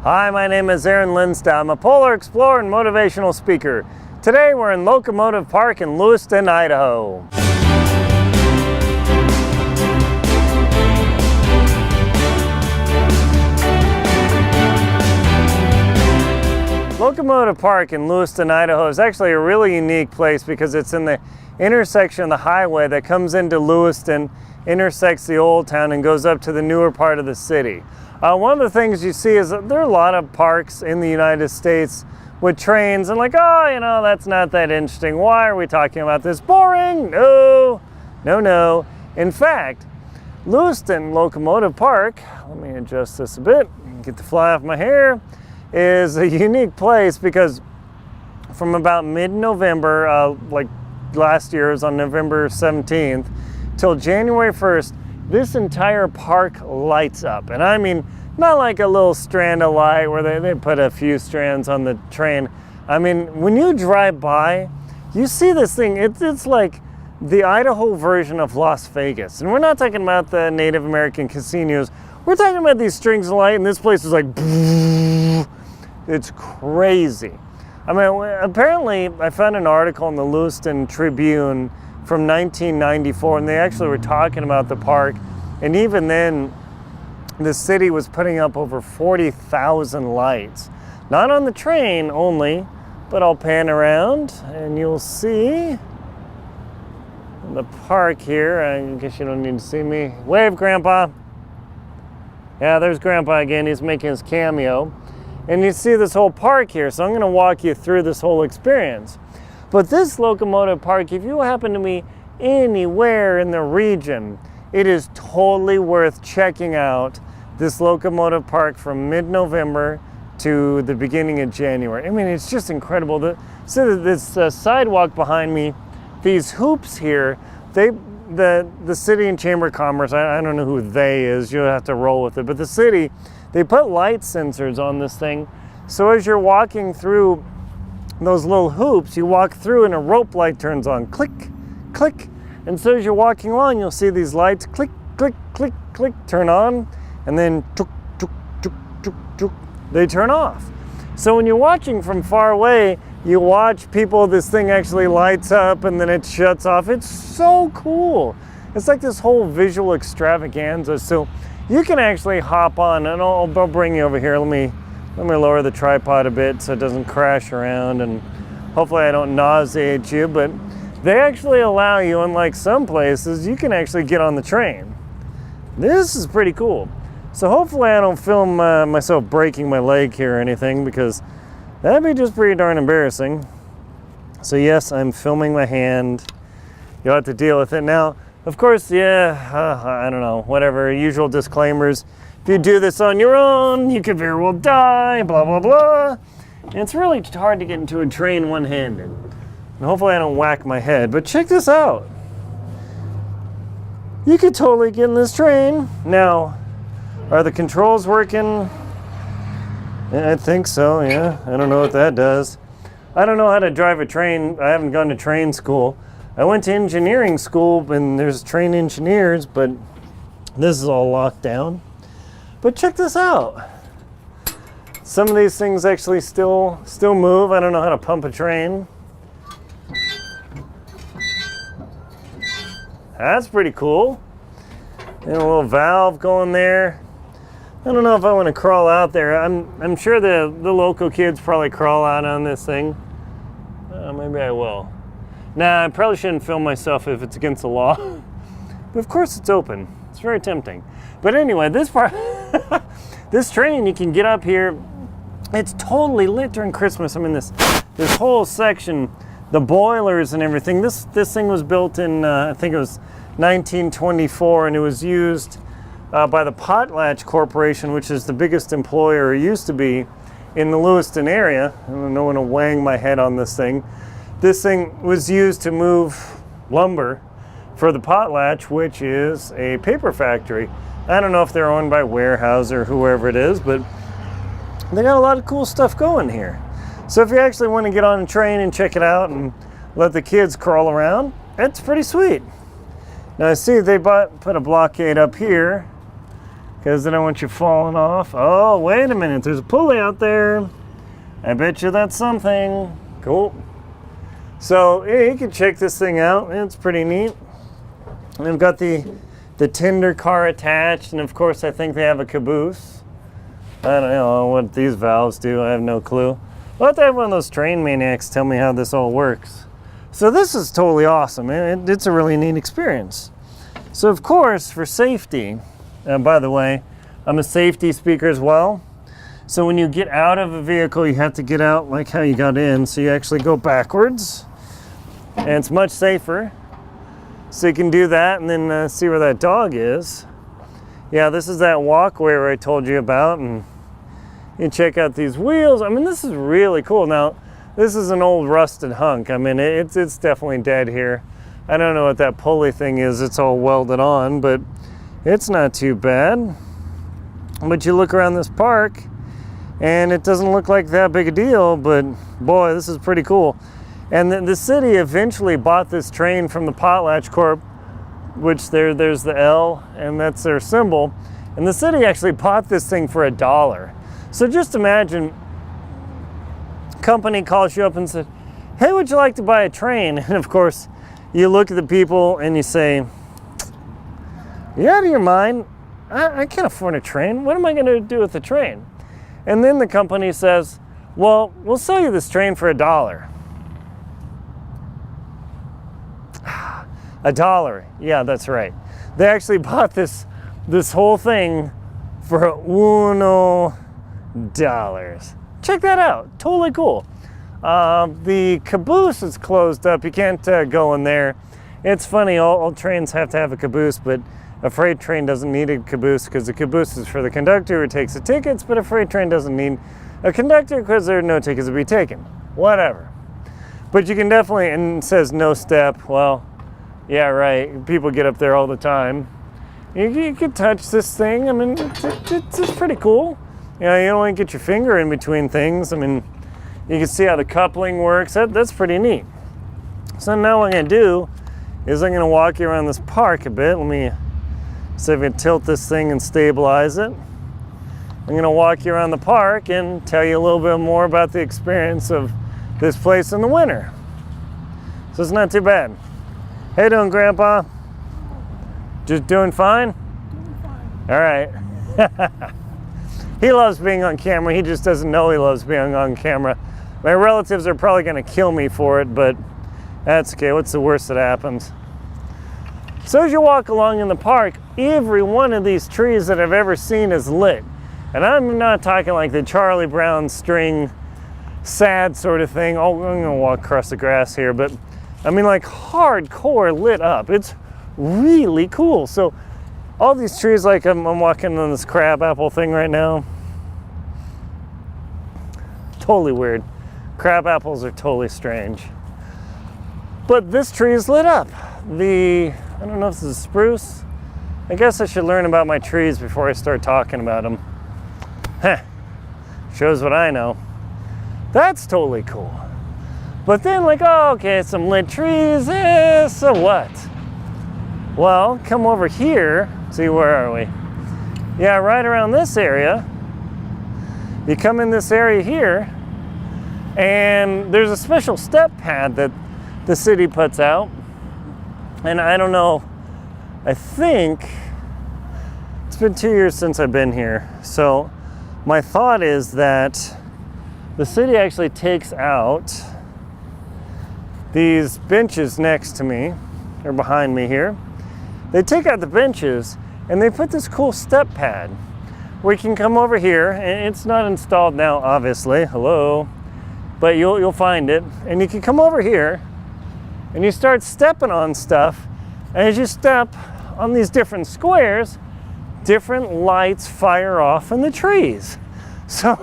Hi, my name is Linsdau. I'm a polar explorer and motivational speaker. Today we're in Locomotive Park in Lewiston, Idaho. Locomotive Park in Lewiston, Idaho is actually a really unique place because it's in the intersection of the highway that comes into Lewiston, intersects the old town, and goes up to the newer part of the city. One of the things you see is that there are a lot of parks in the United States with trains and like, oh, you know, that's not that interesting. Why are we talking about this? Boring. No. In fact, Lewiston Locomotive Park, let me adjust this a bit, get the fly off my hair, is a unique place because from about mid-November, like last year, it was on November 17th, till January 1st, this entire park lights up. And I mean, not like a little strand of light where they put a few strands on the train. I mean, when you drive by, you see this thing, it's like the Idaho version of Las Vegas. And we're not talking about the Native American casinos. We're talking about these strings of light, and this place is like, it's crazy. I mean, apparently I found an article in the Lewiston Tribune from 1994, and they actually were talking about the park, and even then the city was putting up over 40,000 lights, not on the train only, but I'll pan around and you'll see the park here. I guess you don't need to see me. Wave, Grandpa. Yeah, there's Grandpa again. He's making his cameo, and you see this whole park here, so I'm going to walk you through this whole experience. But this Locomotive Park, if you happen to be anywhere in the region, it is totally worth checking out this Locomotive Park from mid-November to the beginning of January. I mean, it's just incredible. So this sidewalk behind me, these hoops here, the city and Chamber of Commerce, I don't know who they is, you'll have to roll with it, but the city, they put light sensors on this thing. So as you're walking through those little hoops, you walk through and a rope light turns on, click, click. And so as you're walking along, you'll see these lights, click, click, click, click, turn on, and then tuk, tuk, tuk, tuk, tuk, they turn off. So when you're watching from far away, you watch people, this thing actually lights up and then it shuts off. It's so cool. It's like this whole visual extravaganza. So you can actually hop on, and I'll bring you over here. Let me lower the tripod a bit so it doesn't crash around, and hopefully I don't nauseate you, but they actually allow you, unlike some places, you can actually get on the train. This is pretty cool. So hopefully I don't film myself breaking my leg here or anything, because that'd be just pretty darn embarrassing. So yes, I'm filming my hand. You'll have to deal with it. Now, of course, I don't know, whatever, usual disclaimers. If you do this on your own, you could very well die, blah, blah, blah. And it's really hard to get into a train one-handed. And hopefully I don't whack my head, but check this out. You could totally get in this train. Now, are the controls working? I think so, yeah. I don't know what that does. I don't know how to drive a train. I haven't gone to train school. I went to engineering school, and there's train engineers, but this is all locked down. But check this out. Some of these things actually still move. I don't know how to pump a train. That's pretty cool. And a little valve going there. I don't know if I want to crawl out there. I'm sure the local kids probably crawl out on this thing. Maybe I will. Nah, I probably shouldn't film myself if it's against the law. But of course it's open. It's very tempting. But anyway, this part, this train, you can get up here. It's totally lit during Christmas. I mean, this whole section, the boilers and everything. This thing was built in, I think it was 1924, and it was used by the Potlatch Corporation, which is the biggest employer, or used to be, in the Lewiston area. I don't want to wang my head on this thing. This thing was used to move lumber for the Potlatch, which is a paper factory. I don't know if they're owned by Warehouse or whoever it is, but they got a lot of cool stuff going here. So if you actually want to get on a train and check it out and let the kids crawl around, it's pretty sweet. Now I see they put a blockade up here, because I don't want you falling off. Oh, wait a minute, there's a pulley out there. I bet you that's something. Cool. So yeah, you can check this thing out. It's pretty neat. And they've got the tender car attached, and of course I think they have a caboose. I don't know what these valves do. I have no clue. I'll have to have one of those train maniacs tell me how this all works. So this is totally awesome. It's a really neat experience. So of course, for safety, and by the way, I'm a safety speaker as well. So when you get out of a vehicle, you have to get out like how you got in. So you actually go backwards, and it's much safer. So you can do that and then see where that dog is. Yeah, this is that walkway where I told you about, and you can check out these wheels. I mean, this is really cool. Now, this is an old rusted hunk. I mean, it's definitely dead here. I don't know what that pulley thing is. It's all welded on, but it's not too bad. But you look around this park, and it doesn't look like that big a deal, but boy, this is pretty cool. And the city eventually bought this train from the Potlatch Corp, which there's the L, and that's their symbol. And the city actually bought this thing for $1. So just imagine, company calls you up and said, hey, would you like to buy a train? And of course, you look at the people and you say, you out of your mind? I can't afford a train. What am I going to do with the train? And then the company says, well, we'll sell you this train for $1. $1. Yeah, that's right. They actually bought this whole thing for $1. Check that out. Totally cool. The caboose is closed up. You can't go in there. It's funny, all trains have to have a caboose, but a freight train doesn't need a caboose because the caboose is for the conductor who takes the tickets, but a freight train doesn't need a conductor because there are no tickets to be taken. Whatever. But you can definitely, and it says no step. Well, yeah, right. People get up there all the time. You can touch this thing. I mean, it's pretty cool. You know, you don't want to get your finger in between things. I mean, you can see how the coupling works. That's pretty neat. So now what I'm going to do is I'm going to walk you around this park a bit. Let me see if I can tilt this thing and stabilize it. I'm going to walk you around the park and tell you a little bit more about the experience of this place in the winter. So it's not too bad. How you doing, Grandpa? Just doing fine? Doing fine. All right. He loves being on camera. He just doesn't know he loves being on camera. My relatives are probably going to kill me for it, but that's okay. What's the worst that happens? So as you walk along in the park, every one of these trees that I've ever seen is lit. And I'm not talking like the Charlie Brown string, sad sort of thing. Oh, I'm going to walk across the grass here, but I mean like hardcore lit up. It's really cool. So all these trees, like I'm walking on this crab apple thing right now. Totally weird. Crab apples are totally strange. But this tree is lit up. I don't know if this is spruce. I guess I should learn about my trees before I start talking about them. Heh. Shows what I know. That's totally cool. But then like, oh, okay, some lit trees, so what? Well, come over here. See, where are we? Yeah, right around this area. You come in this area here, and there's a special step pad that the city puts out. And I don't know, I think it's been 2 years since I've been here. So my thought is that the city actually takes out these benches next to me, or behind me here. They take out the benches and they put this cool step pad where you can come over here, and it's not installed now, obviously, hello, but you'll find it. And you can come over here and you start stepping on stuff, and as you step on these different squares, different lights fire off in the trees. So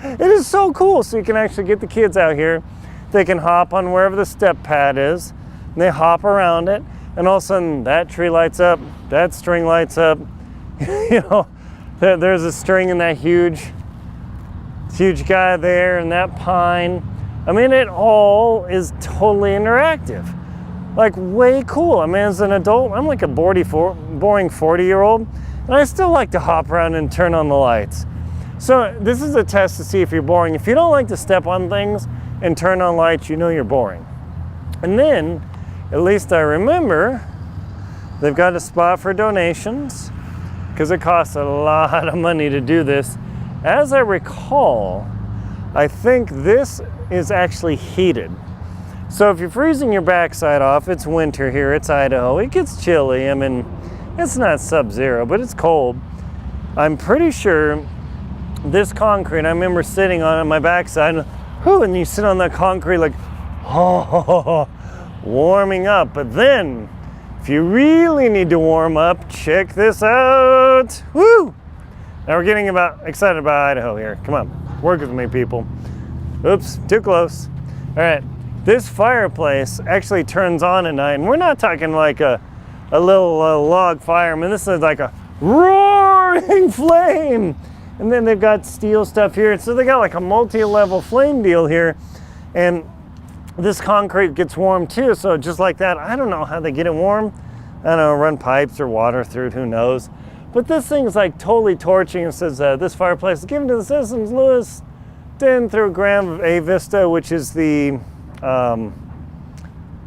it is so cool. So you can actually get the kids out here. They can hop on wherever the step pad is, and they hop around it, and all of a sudden that tree lights up, that string lights up. You know, there's a string in that huge guy there, and that pine. I mean, it all is totally interactive. Like, way cool. I mean, as an adult, I'm like a boring 40-year-old. And I still like to hop around and turn on the lights. So this is a test to see if you're boring. If you don't like to step on things and turn on lights, you know you're boring. And then, at least I remember, they've got a spot for donations because it costs a lot of money to do this. As I recall, I think this is actually heated. So if you're freezing your backside off, it's winter here, it's Idaho, it gets chilly. I mean, it's not sub-zero, but it's cold. I'm pretty sure this concrete, I remember sitting on it, my backside, and you sit on that concrete like, oh, warming up. But then, if you really need to warm up, check this out. Woo! Now we're getting excited about Idaho here. Come on, work with me, people. Oops, too close. All right, this fireplace actually turns on at night, and we're not talking like a little log fire. I mean, this is like a roaring flame. And then they've got steel stuff here. So they got like a multi-level flame deal here. And this concrete gets warm too. So just like that, I don't know how they get it warm. I don't know, run pipes or water through it, who knows. But this thing is like totally torching. It says this fireplace is given to the citizens Lewiston through Graham A Vista, which is the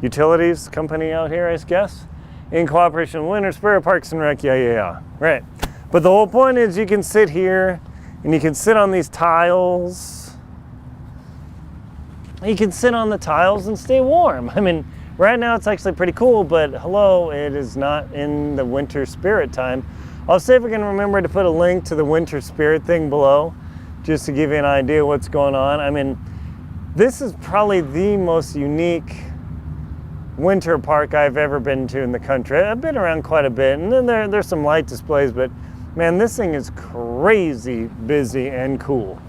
utilities company out here, I guess, in cooperation with Winter Spirit Parks and Rec. Yeah. Right. But the whole point is you can sit here and you can sit on these tiles. You can sit on the tiles and stay warm. I mean, right now it's actually pretty cool, but hello, it is not in the winter spirit time. I'll see if I can remember to put a link to the winter spirit thing below, just to give you an idea what's going on. I mean, this is probably the most unique winter park I've ever been to in the country. I've been around quite a bit, and then there's some light displays, but man, this thing is crazy busy and cool.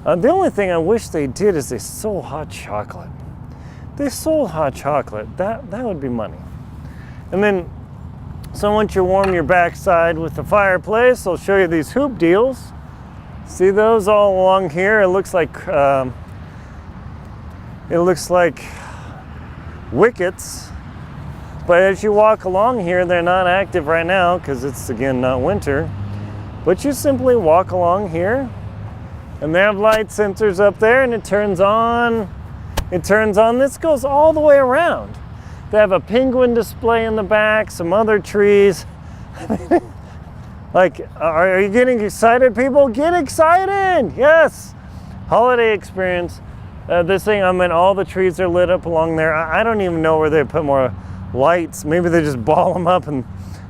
The only thing I wish they did is they sold hot chocolate. They sold hot chocolate. That would be money. And then, so once you warm your backside with the fireplace, I'll show you these hoop deals. See those all along here? It looks like wickets. But as you walk along here, they're not active right now because it's, again, not winter. But you simply walk along here, and they have light sensors up there, and it turns on. It turns on. This goes all the way around. They have a penguin display in the back, some other trees. Like, are you getting excited, people? Get excited! Yes! Holiday experience. This thing, I mean, all the trees are lit up along there. I don't even know where they put more lights. Maybe they just ball them up and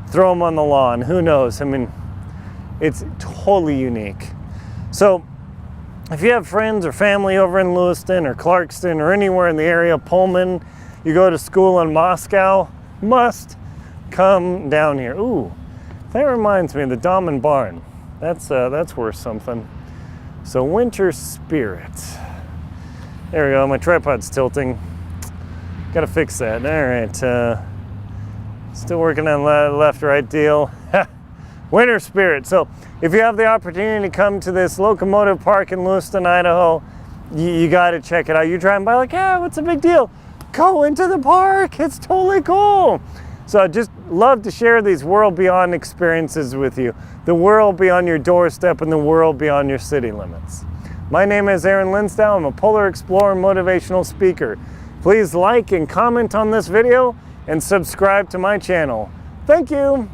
throw them on the lawn. Who knows? I mean, it's totally unique. So if you have friends or family over in Lewiston or Clarkston or anywhere in the area, Pullman, you go to school in Moscow, must come down here. Ooh, that reminds me of the Dahmen Barn. That's worth something. So winter spirit. There we go, my tripod's tilting. Gotta fix that. All right, still working on the left-right deal. Winter spirit. So if you have the opportunity to come to this Locomotive Park in Lewiston, Idaho, you gotta check it out. You're driving by like, yeah, what's the big deal? Go into the park, it's totally cool. So I just love to share these world beyond experiences with you. The world beyond your doorstep and the world beyond your city limits. My name is Linsdau. I'm a polar explorer and motivational speaker. Please like and comment on this video and subscribe to my channel. Thank you.